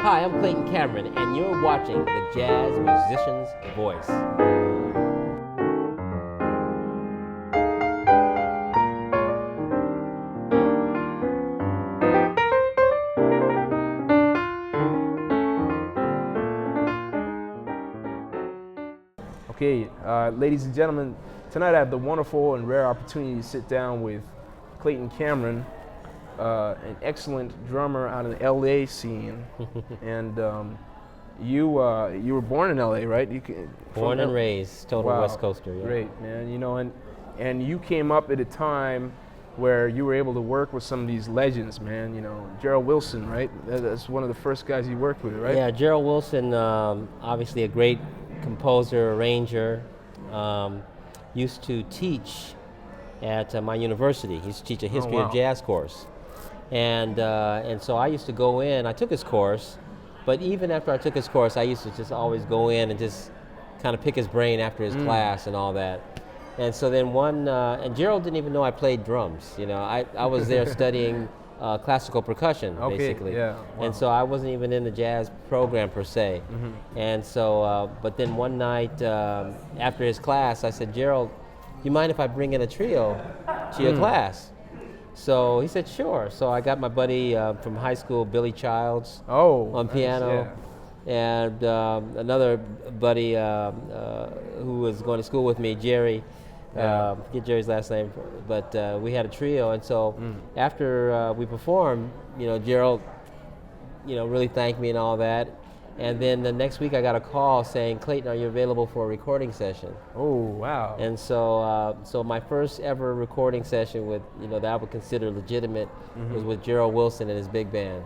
Hi, I'm Clayton Cameron, and you're watching the Jazz Musician's Voice. Okay, ladies and gentlemen, tonight I have the wonderful and rare opportunity to sit down with Clayton Cameron, an excellent drummer out of the LA scene. And you were born in LA, right? Born and raised, total wow, West Coaster. Yeah. Great, man. You know, and you came up at a time where you were able to work with some of these legends, man. You know, Gerald Wilson, right? That's one of the first guys you worked with, right? Yeah, Gerald Wilson, obviously a great composer, arranger, used to teach at my university. He used to teach a history of jazz course. And so I used to go in, I took his course, but even after I took his course, I used to just always go in and just kind of pick his brain after his class and all that. And so then and Gerald didn't even know I played drums. You know, I was there studying classical percussion, basically. Yeah. Wow. And so I wasn't even in the jazz program per se. And so, but then one night after his class, I said, Gerald, you mind if I bring in a trio to your class? So he said, sure. So I got my buddy from high school, Billy Childs, on piano. And another buddy who was going to school with me, Jerry, forget Jerry's last name, but we had a trio. And so after we performed, you know, Gerald, you know, really thanked me and all that. And then the next week I got a call saying, Clayton, are you available for a recording session? Oh, wow. And so so my first ever recording session with, you know, that I would consider legitimate was with Gerald Wilson and his big band.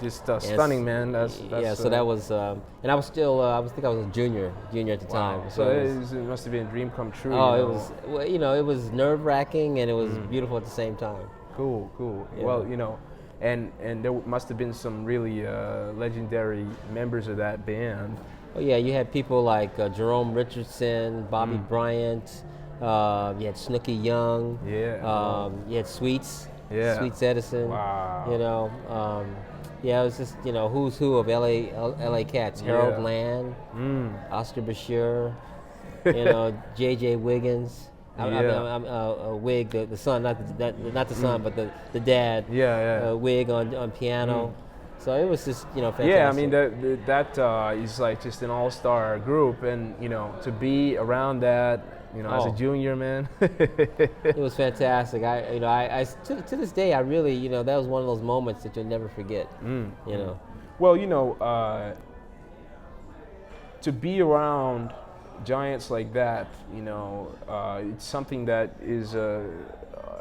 Just stunning, man. That's so that was, and I was still, I think I was a junior at the time. So it must have been a dream come true. Oh, it was, well, you know, it was nerve-wracking and it was beautiful at the same time. Cool. Yeah. Well, you know, and there must have been some really legendary members of that band. Oh yeah, you had people like Jerome Richardson, Bobby Bryant, you had Snooky Young, you had Sweets Edison, you know, it was just, you know, who's who of LA cats, Harold Land, Oscar Bashir, you know, J.J. Wiggins. I'm Wig, the son, not the son, but the dad. Wig on piano. So it was just, you know, fantastic. Yeah, I mean that is like just an all-star group, and you know, to be around that, you know, as a junior, man. It was fantastic. I to this day, I really, you know, that was one of those moments that you'll never forget. You know. Well, you know, to be around giants like that, you know, it's something that is a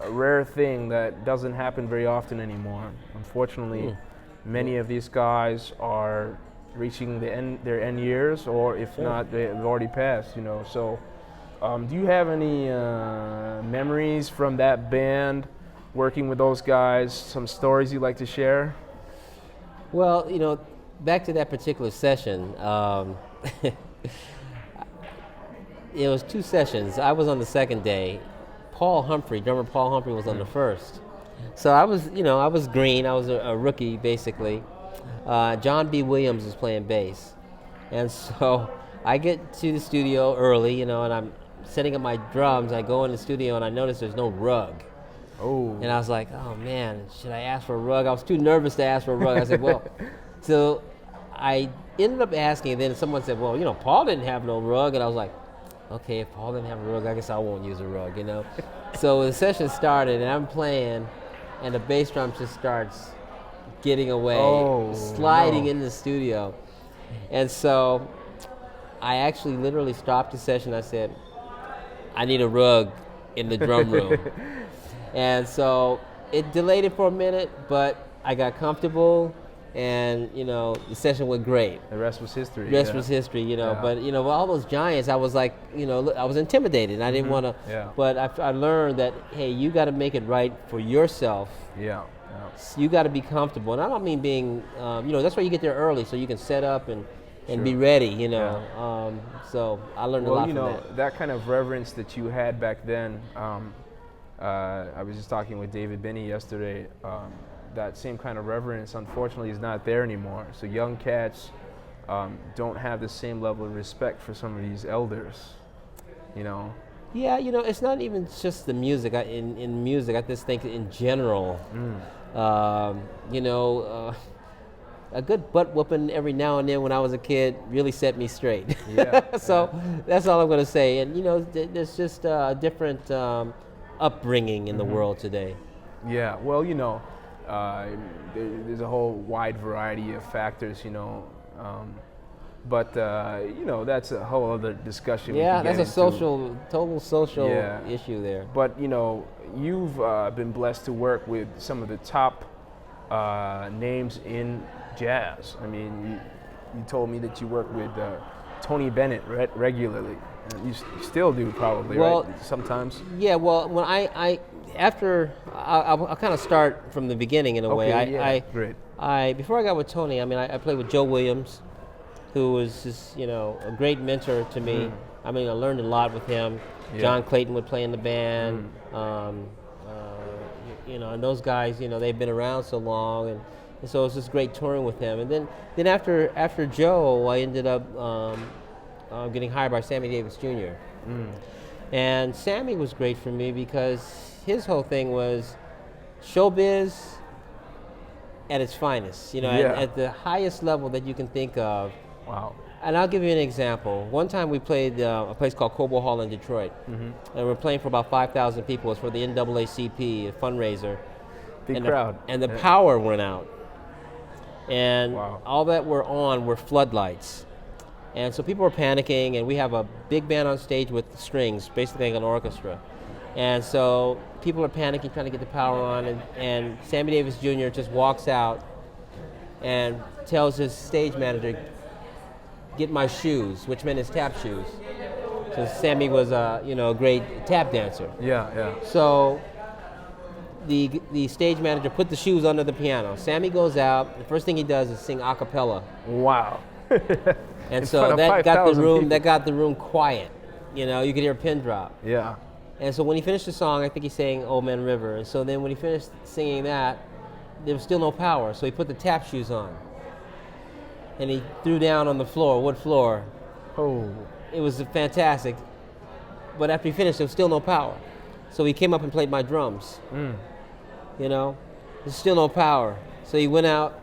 rare thing that doesn't happen very often anymore. Unfortunately, many of these guys are reaching their end years, or if not, they've already passed, you know. So, do you have any memories from that band, working with those guys, some stories you'd like to share? Well, you know, back to that particular session, it was two sessions. I was on the second day. Drummer Paul Humphrey was on the first. So I was, you know, I was green. I was a rookie, basically. John B. Williams was playing bass. And so I get to the studio early, you know, and I'm setting up my drums. I go in the studio and I notice there's no rug. Oh. And I was like, oh man, should I ask for a rug? I was too nervous to ask for a rug. I said, well, so I ended up asking, and then someone said, well, you know, Paul didn't have no rug. And I was like, okay, if Paul didn't have a rug, I guess I won't use a rug, you know? So the session started, and I'm playing, and the bass drum just starts getting away, sliding in the studio. And so I actually literally stopped the session. I said, I need a rug in the drum room. And so it delayed it for a minute, but I got comfortable. And, you know, the session went great. The rest was history. Was history, you know. But, you know, with all those giants, I was like, you know, I was intimidated. I didn't want to. But I learned that, hey, you got to make it right for yourself. You got to be comfortable. And I don't mean being, you know, that's why you get there early, so you can set up and be ready, you know. So I learned a lot from that. Well, you know, that kind of reverence that you had back then, I was just talking with David Bennett yesterday. that same kind of reverence, unfortunately, is not there anymore. So young cats don't have the same level of respect for some of these elders, you know. Yeah, it's not even just the music. In music, I just think in general, a good butt whooping every now and then when I was a kid really set me straight. Yeah. So that's all I'm going to say. And there's just a different upbringing in the world today. Yeah. Well, there's a whole wide variety of factors, but that's a whole other discussion. Yeah, we can that's get a into. total social issue there. But you've been blessed to work with some of the top names in jazz. I mean, you told me that you work with Tony Bennett regularly. And you still do probably, right? Sometimes. Yeah. Well, when I'll kind of start from the beginning in a way. Great. Before I got with Tony, I played with Joe Williams, who was just a great mentor to me. I mean, I learned a lot with him. Yeah. John Clayton would play in the band. And those guys, they've been around so long, and so it was just great touring with him. And then after Joe, I ended up getting hired by Sammy Davis Jr. And Sammy was great for me because his whole thing was showbiz at its finest, at the highest level that you can think of. Wow. And I'll give you an example. One time we played a place called Cobo Hall in Detroit, and we're playing for about 5,000 people. It was for the NAACP, a fundraiser. Big crowd. And the power went out. And wow. all that were on were floodlights. And so people were panicking, and we have a big band on stage with strings, basically like an orchestra. And so people are panicking, trying to get the power on, and Sammy Davis Jr. just walks out and tells his stage manager, "Get my shoes," which meant his tap shoes. So Sammy was a great tap dancer. Yeah. So the stage manager put the shoes under the piano. Sammy goes out. The first thing he does is sing a cappella. Wow. And so that got the room quiet. You could hear a pin drop. Yeah. And so when he finished the song, I think he sang "Old Man River." And so then when he finished singing that, there was still no power. So he put the tap shoes on. And he threw down on the floor, wood floor. Oh. It was fantastic. But after he finished, there was still no power. So he came up and played my drums. There's still no power. So he went out,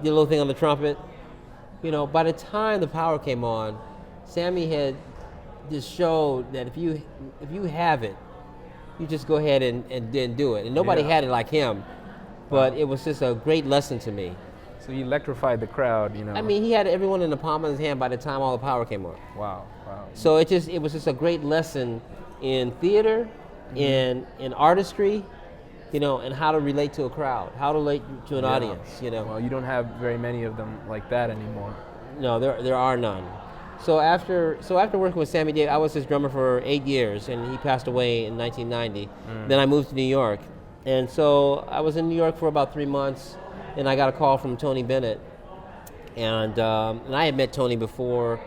did a little thing on the trumpet. By the time the power came on, Sammy had just showed that if you have it, you just go ahead and do it. And nobody had it like him. But it was just a great lesson to me. So he electrified the crowd, I mean, he had everyone in the palm of his hand by the time all the power came on. Wow. So it was just a great lesson in theater, in artistry, and how to relate to a crowd, how to relate to an audience, Well, you don't have very many of them like that anymore. No, there are none. So after working with Sammy Davis, I was his drummer for 8 years, and he passed away in 1990. Then I moved to New York, and so I was in New York for about 3 months. And I got a call from Tony Bennett, and I had met Tony before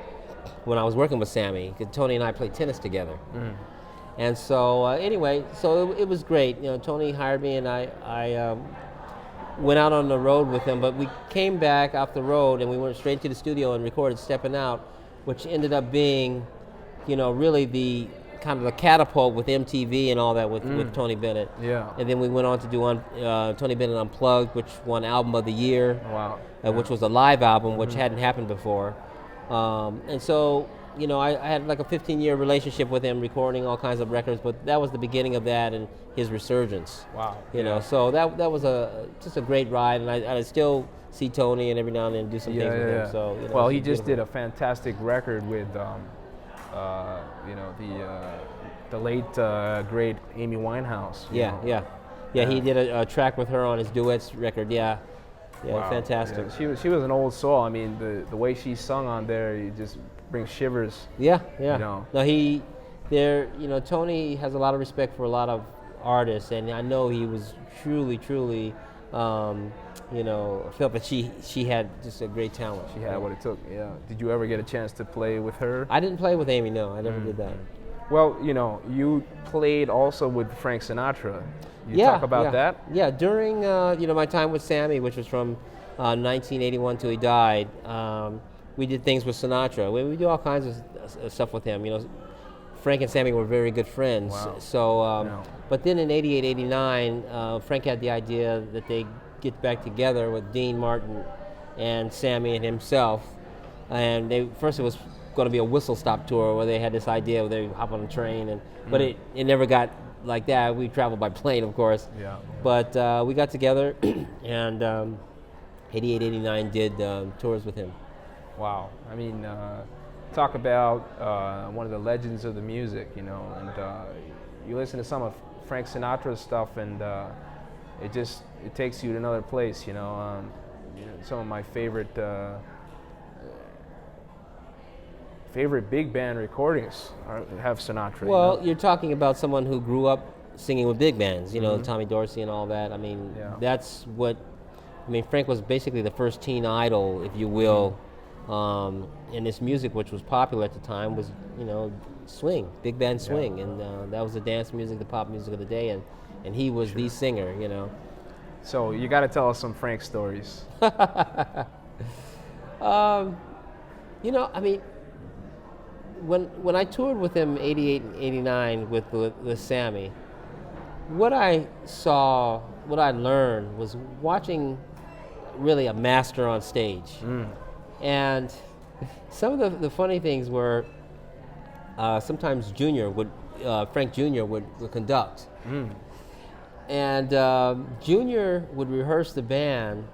when I was working with Sammy, because Tony and I played tennis together. And so anyway, so it was great. Tony hired me, and I went out on the road with him. But we came back off the road, and we went straight to the studio and recorded "Stepping Out," which ended up being, really the kind of the catapult with MTV and all that with Tony Bennett. Yeah. And then we went on to do Tony Bennett Unplugged, which won Album of the Year. Wow. Which was a live album, which hadn't happened before. And so, I had like a 15-year relationship with him, recording all kinds of records, but that was the beginning of that and his resurgence. Wow. So that was just a great ride, and I still see Tony and every now and then do some things with him. So, well, he just did a fantastic record with the late great Amy Winehouse. Yeah. He did a track with her on his duets record. Yeah, wow. Fantastic. Yeah. She was an old soul. I mean, the way she sung on there, it just brings shivers. Yeah. No, Tony has a lot of respect for a lot of artists, and I know he was truly, felt that she had just a great talent. She had what it took. Yeah. Did you ever get a chance to play with her? I didn't play with Amy. No, I never did that. Well, you know, you played also with Frank Sinatra. You talk about that? Yeah, during my time with Sammy, which was from 1981 till he died, we did things with Sinatra. We do all kinds of stuff with him. You know, Frank and Sammy were very good friends. Wow. So, but then in '88, '89, Frank had the idea that they get back together with Dean Martin and Sammy and himself. And first it was going to be a whistle stop tour where they had this idea where they hop on a train, but it never got like that. We traveled by plane, of course. Yeah. But we got together and 88, 89 did tours with him. Wow. I mean, talk about one of the legends of the music, you know, and you listen to some of Frank Sinatra's stuff and it takes you to another place, you know. Some of my favorite big band recordings have Sinatra. Well, you know? You're talking about someone who grew up singing with big bands, you know, Tommy Dorsey and all that. I mean, that's what, Frank was basically the first teen idol, if you will, and this music, which was popular at the time, was, you know, swing, big band swing, and that was the dance music, the pop music of the day, and he was the singer, you know. So you got to tell us some Frank stories. You know, I mean, when I toured with him 88 and 89 with Sammy, what I saw, what I learned was watching really a master on stage. And some of the funny things were sometimes Frank Jr. would conduct. And Junior would rehearse the band,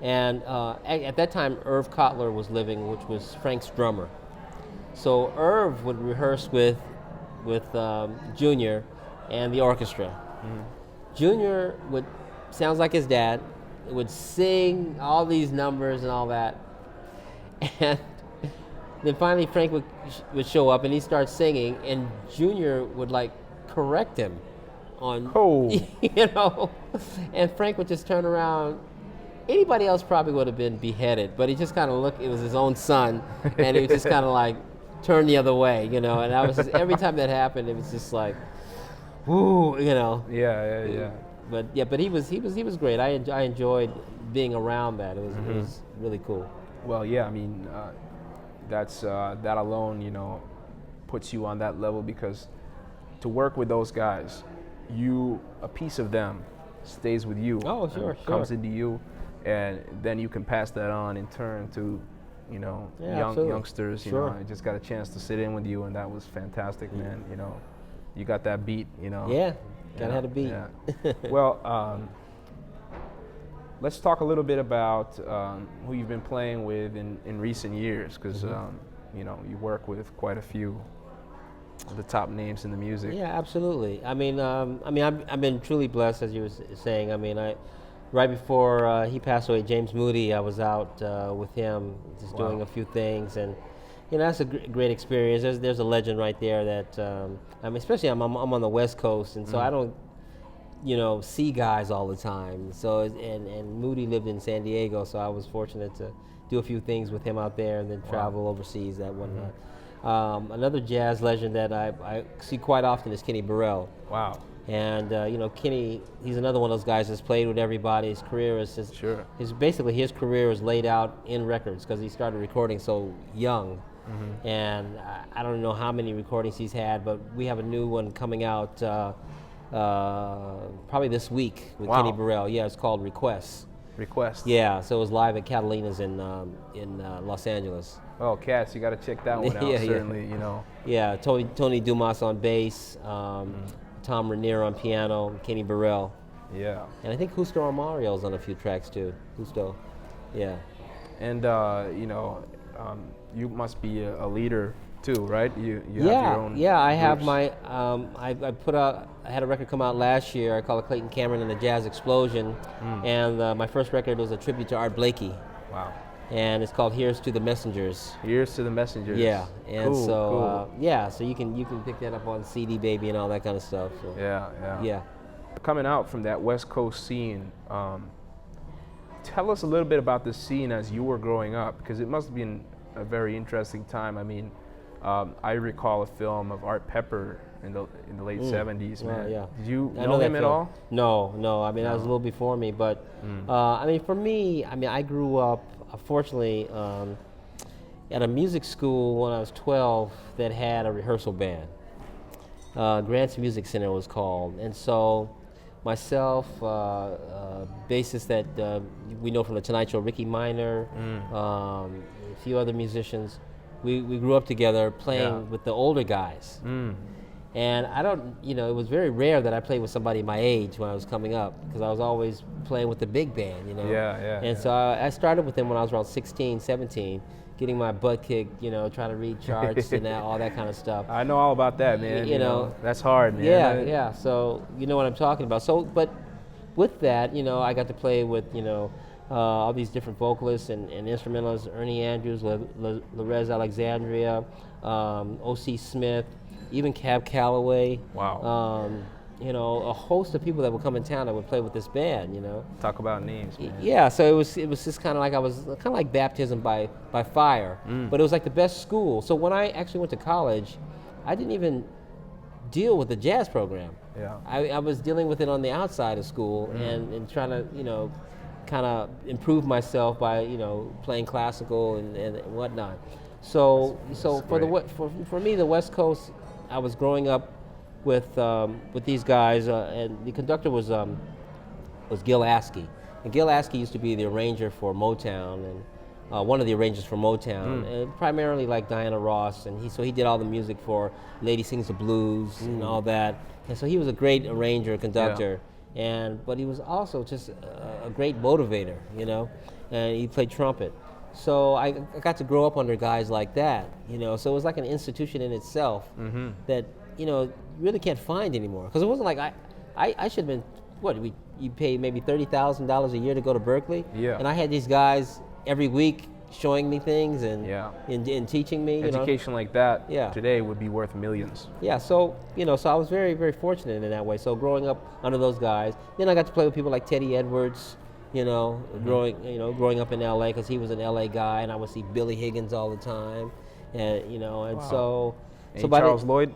and at that time Irv Kotler was living, which was Frank's drummer. So Irv would rehearse with Junior and the orchestra. Junior sounds like his dad, would sing all these numbers and all that, and then finally Frank would show up and he starts singing, and Junior would like correct him on, you know, and Frank would just turn around. Anybody else probably would have been beheaded, but he just kind of looked, it was his own son, and he was just kind of like turn the other way, you know, and I was just, every time that happened, it was just like, whoo, you know. Yeah. But he was great. I enjoyed being around that. It was really cool. Well, yeah, I mean, that alone, you know, puts you on that level, because to work with those guys, a piece of them stays with you. Oh, sure. Comes into you, and then you can pass that on in turn to, you know, youngsters. You know, I just got a chance to sit in with you, and that was fantastic, man. You know, you got that beat, you know. Yeah, gotta have a beat. Yeah. Well, let's talk a little bit about who you've been playing with in recent years, because you know, you work with quite a few of the top names in the music. Yeah, absolutely. I mean, I've been truly blessed, as you were saying. I mean, right before he passed away, James Moody, I was out with him, just doing a few things, and you know, that's a great experience. There's a legend right there that I mean, especially I'm on the West Coast, and so I don't, you know, see guys all the time. So and Moody lived in San Diego, so I was fortunate to do a few things with him out there, and then travel overseas that one. Another jazz legend that I see quite often is Kenny Burrell. Wow. And you know, Kenny, he's another one of those guys that's played with everybody. His career is just, basically his career is laid out in records, because he started recording so young. And I don't know how many recordings he's had, but we have a new one coming out probably this week with Kenny Burrell. Yeah, it's called Requests. Yeah, so it was live at Catalina's in Los Angeles. Oh, Cats, you got to check that one out, certainly, you know. Yeah, Tony Dumas on bass, Tom Rainier on piano, Kenny Burrell. Yeah. And I think Justo Amario's on a few tracks too. Justo, yeah. And, you know, you must be a leader too, right? You have your own I have groups. my, I had a record come out last year. I call it Clayton Cameron and the Jazz Explosion. And my first record was a tribute to Art Blakey. Wow. And it's called Here's to the Messengers. Here's to the Messengers. Yeah, and cool, so so you can pick that up on CD Baby and all that kind of stuff. So. Yeah. Coming out from that West Coast scene, tell us a little bit about the scene as you were growing up, because it must have been a very interesting time. I mean, I recall a film of Art Pepper in the late 70s, man. Well, yeah. Did you I know that him at film. all? No. I mean, that was a little before me, but I mean, for me, I mean, I grew up, fortunately, at a music school when I was 12 that had a rehearsal band. Grant's Music Center was called, and so myself, bassist that we know from the Tonight Show, Ricky Minor, a few other musicians, we grew up together playing with the older guys. And I don't, you know, it was very rare that I played with somebody my age when I was coming up, because I was always playing with the big band, you know. And so I started with them when I was around 16, 17, getting my butt kicked, you know, trying to read charts and all that kind of stuff. I know all about that, man. You know, that's hard, man. Yeah. So you know what I'm talking about. So, but with that, you know, I got to play with, you know, all these different vocalists and instrumentalists: Ernie Andrews, Lorez Alexandria, O.C. Smith, even Cab Calloway. Wow. You know, a host of people that would come in town that would play with this band, you know. Talk about names, man. Yeah, so it was just kind of like I was kind of like baptism by fire, but it was like the best school. So when I actually went to college, I didn't even deal with the jazz program. Yeah. I was dealing with it on the outside of school and trying to, you know, kind of improve myself by, you know, playing classical and whatnot. So for me, the West Coast, I was growing up with these guys, and the conductor was Gil Askey. And Gil Askey used to be the arranger for Motown, and one of the arrangers for Motown, and primarily like Diana Ross, and he did all the music for Lady Sings the Blues and all that. And so he was a great arranger, conductor, but he was also just a great motivator, you know, and he played trumpet. So I got to grow up under guys like that, you know, so it was like an institution in itself that, you know, you really can't find anymore. Because it wasn't like I should have been, you pay maybe $30,000 a year to go to Berkeley? Yeah. And I had these guys every week showing me things and teaching me. Education like that Yeah. today would be worth millions. Yeah, so, you know, so I was very, very fortunate in that way. So growing up under those guys, then I got to play with people like Teddy Edwards, you know, growing up in LA, because he was an LA guy, and I would see Billy Higgins all the time, and you know, and Wow. so Charles Lloyd?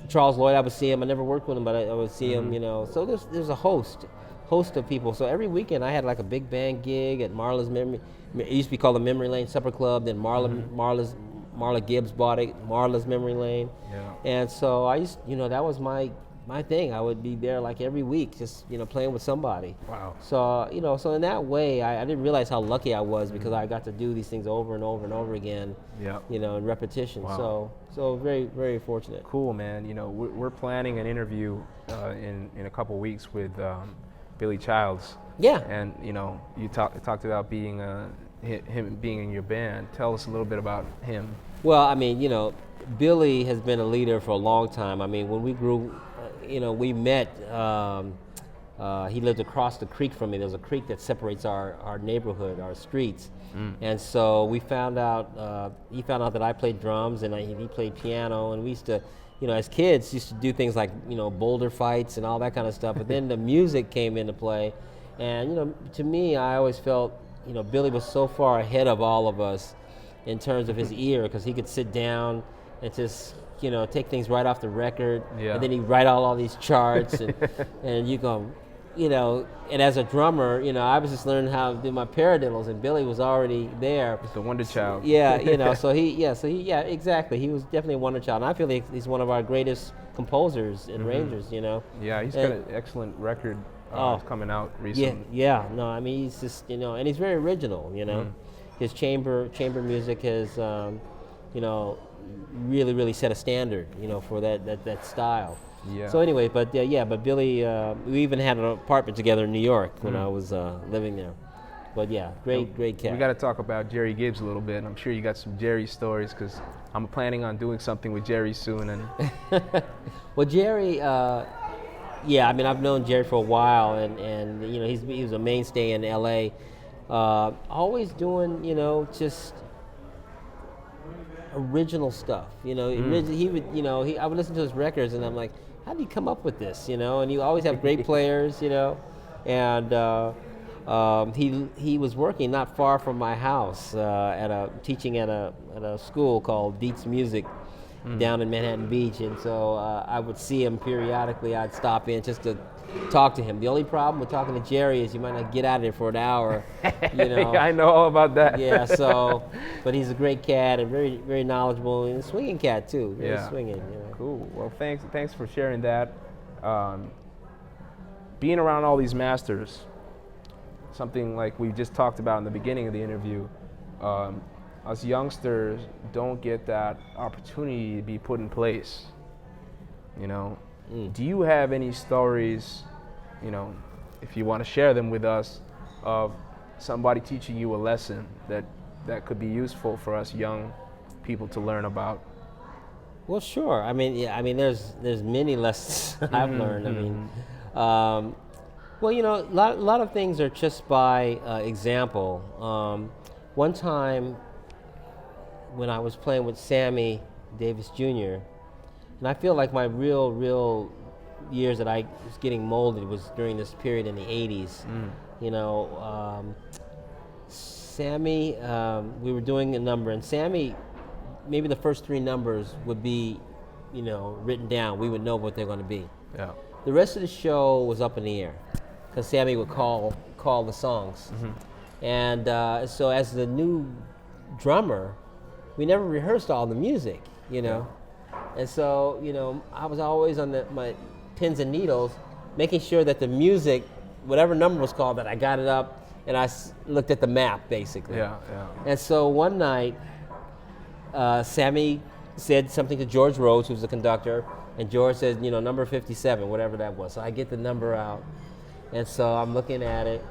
Charles Lloyd, I would see him. I never worked with him, but I would see him, you know. So there's a host of people. So every weekend I had like a big band gig at Marla's Memory. It used to be called the Memory Lane Supper Club. Then Marla Gibbs bought it, Marla's Memory Lane. Yeah. And so I used, you know, that was my thing. I would be there like every week, just, you know, playing with somebody. Wow. So, you know, so in that way, I didn't realize how lucky I was, because I got to do these things over and over and over again. Yeah. You know, in repetition. Wow. So very, very fortunate. Cool, man. You know, we're planning an interview in a couple weeks with Billy Childs. Yeah. And you know, you talked about being him being in your band. Tell us a little bit about him. Well, I mean, you know, Billy has been a leader for a long time. I mean, when we grew, you know, we met. He lived across the creek from me. There's a creek that separates our neighborhood, our streets. And so we found out, he found out that I played drums and he played piano, and we used to, you know, as kids, used to do things like, you know, boulder fights and all that kind of stuff. But then the music came into play, and, you know, to me, I always felt, you know, Billy was so far ahead of all of us in terms of his ear, because he could sit down and just, you know, take things right off the record, and then he'd write all these charts, and you go, you know, and as a drummer, you know, I was just learning how to do my paradiddles, and Billy was already there. It's the wonder child. Yeah, you know, yeah, exactly. He was definitely a wonder child, and I feel like he's one of our greatest composers and arrangers, you know. Yeah, he's got an excellent record coming out recently. Yeah, no, I mean, he's just, you know, and he's very original, you know. His chamber music has, you know, really, really set a standard, you know, for that style. Yeah. So anyway, but Billy, we even had an apartment together in New York when I was living there. But yeah, great cat. We got to talk about Jerry Gibbs a little bit. I'm sure you got some Jerry stories, because I'm planning on doing something with Jerry soon. And well, Jerry, yeah, I mean, I've known Jerry for a while, and you know, he was a mainstay in L.A. Always doing, you know, just original stuff. You know, he would, you know, I would listen to his records, and I'm like, how did he come up with this? You know, and you always have great players, you know, and he was working not far from my house teaching at a school called Dietz Music, down in Manhattan Beach, and so I would see him periodically. I'd stop in just to talk to him. The only problem with talking to Jerry is you might not get out of there for an hour. You know. I know all about that. Yeah. So, but he's a great cat and very, very knowledgeable and a swinging cat too. Very Yeah. swinging. You know. Cool. Well, thanks for sharing that. Being around all these masters, something like we just talked about in the beginning of the interview, us youngsters don't get that opportunity to be put in place. You know, do you have any stories, you know, if you want to share them with us, of somebody teaching you a lesson that could be useful for us young people to learn about? Well, sure. I mean, yeah. I mean, there's many lessons I've learned. I mean, well, you know, a lot of things are just by example. One time, when I was playing with Sammy Davis Jr., and I feel like my real years that I was getting molded was during this period in the 80s. You know, Sammy, we were doing a number, and Sammy, maybe the first 3 numbers would be, you know, written down. We would know what they're going to be. Yeah. The rest of the show was up in the air, because Sammy would call the songs. And so as the new drummer, we never rehearsed all the music, you know. And so, you know, I was always on my pins and needles, making sure that the music, whatever number was called, that I got it up, and I looked at the map, basically. Yeah. And so one night, Sammy said something to George Rhodes, who's the conductor, and George said, you know, number 57, whatever that was. So I get the number out, and so I'm looking at it,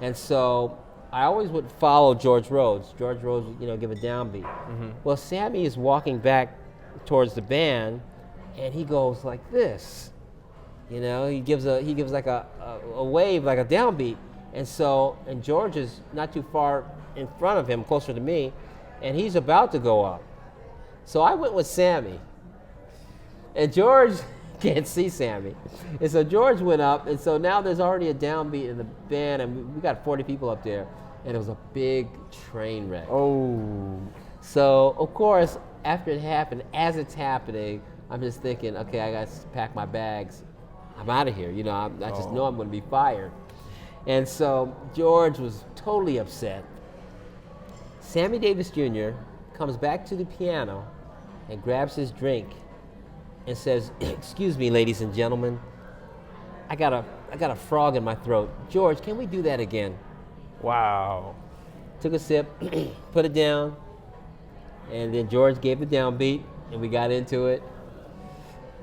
and so I always would follow George Rhodes. George Rhodes would, you know, give a downbeat. Well, Sammy is walking back towards the band, and he goes like this. You know, he gives like a wave, like a downbeat, and George is not too far in front of him, closer to me, and he's about to go up. So I went with Sammy, and George can't see Sammy, and so George went up, and so now there's already a downbeat in the band, and we got 40 people up there, and it was a big train wreck. Oh. So of course, after it happened, as it's happening, I'm just thinking, okay, I got to pack my bags. I'm out of here. You know, I just know I'm going to be fired. And so George was totally upset. Sammy Davis Jr. comes back to the piano and grabs his drink and says, "Excuse me, ladies and gentlemen, I got a frog in my throat. George, can we do that again?" Wow. Took a sip, put it down, and then George gave the downbeat, and we got into it.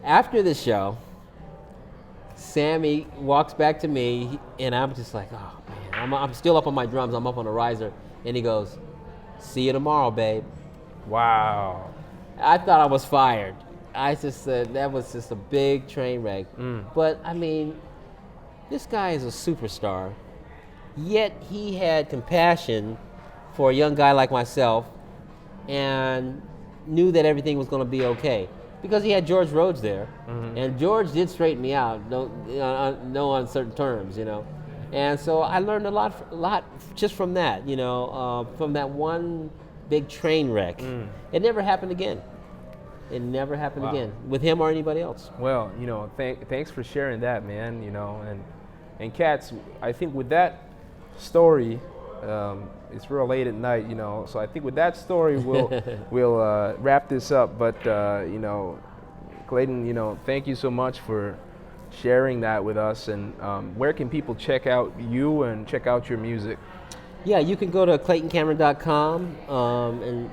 After the show, Sammy walks back to me, and I'm just like, oh man, I'm still up on my drums, I'm up on the riser, and he goes, "See you tomorrow, babe." Wow. I thought I was fired. I just said that was just a big train wreck. But I mean, this guy is a superstar, yet he had compassion for a young guy like myself and knew that everything was going to be okay. Because he had George Rhodes there, and George did straighten me out, no uncertain terms, you know. And so I learned a lot just from that, you know, from that one big train wreck. It never happened again. It never happened again with him or anybody else. Well, you know, thanks for sharing that, man. You know, and Cats, I think with that story, it's real late at night, you know. So I think with that story, we'll wrap this up. But you know, Clayton, you know, thank you so much for sharing that with us. And where can people check out you and check out your music? Yeah, you can go to ClaytonCameron.com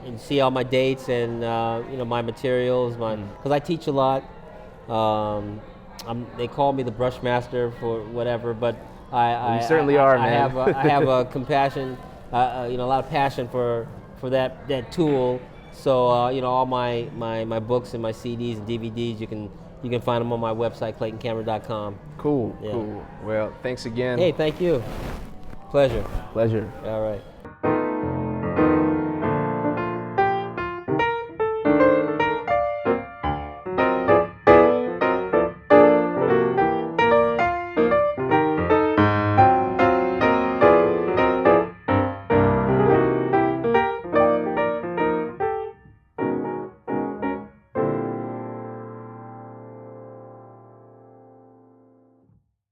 and see all my dates and you know, my materials. Because I teach a lot. They call me the brush master for whatever, but You certainly are, man. I have a compassion, you know, a lot of passion for that tool. So you know, all my books and my CDs and DVDs, you can find them on my website, ClaytonCameron.com. Cool, Yeah. cool. Well, thanks again. Hey, thank you. Pleasure. Pleasure. All right.